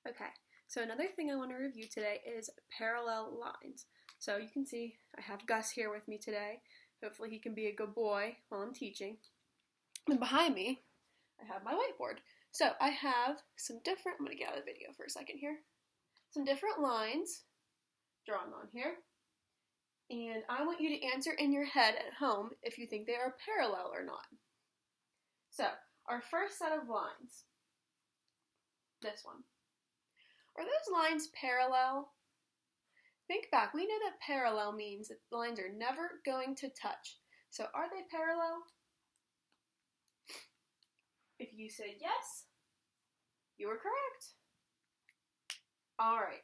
Okay, so another thing I want to review today is parallel lines. So you can see I have Gus here with me today. Hopefully he can be a good boy while I'm teaching. And behind me, I have my whiteboard. So I have some different, I'm going to get out of the video for a second here, some different lines drawn on here. And I want you to answer in your head at home if you think they are parallel or not. So our first set of lines, this one. Are those lines parallel? Think back. We know that parallel means that the lines are never going to touch. So are they parallel? If you said yes, you were correct. All right.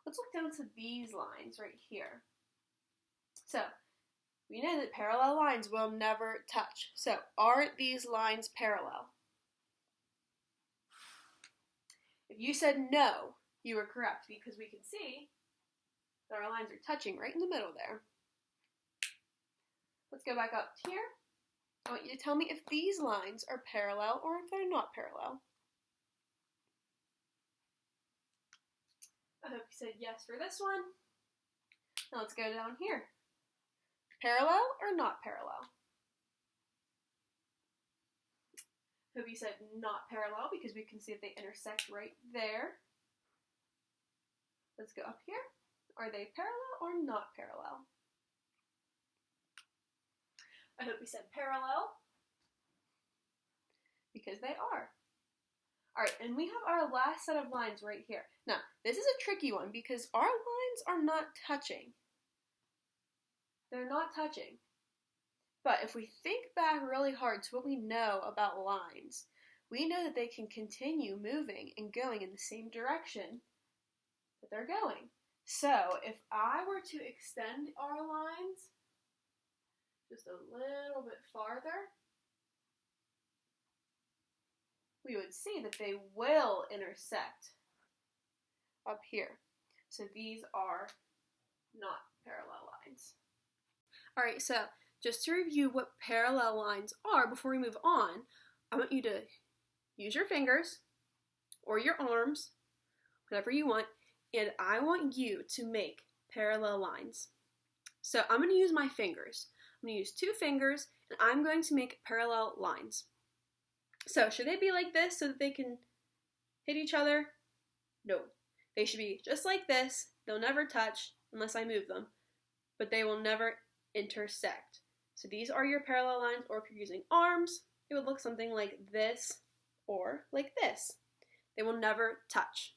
Let's look down to these lines right here. So we know that parallel lines will never touch. So are these lines parallel? If you said no, you were correct because we can see that our lines are touching right in the middle there. Let's go back up here. I want you to tell me if these lines are parallel or if they're not parallel. I hope you said yes for this one. Now let's go down here. Parallel or not parallel? Hope you said not parallel because we can see that they intersect right there. Let's go up here. Are they parallel or not parallel? I hope you said parallel because they are. All right, and we have our last set of lines right here. Now, this is a tricky one because our lines are not touching. They're not touching. But if we think back really hard to what we know about lines, we know that they can continue moving and going in the same direction that they're going. So if I were to extend our lines just a little bit farther, we would see that they will intersect up here. So these are not parallel lines. All right, so just to review what parallel lines are before we move on, I want you to use your fingers or your arms, whatever you want, and I want you to make parallel lines. So I'm going to use my fingers. I'm going to use 2 fingers, and I'm going to make parallel lines. So should they be like this so that they can hit each other? No. They should be just like this. They'll never touch unless I move them, but they will never intersect. So these are your parallel lines, or if you're using arms, it would look something like this or like this. They will never touch.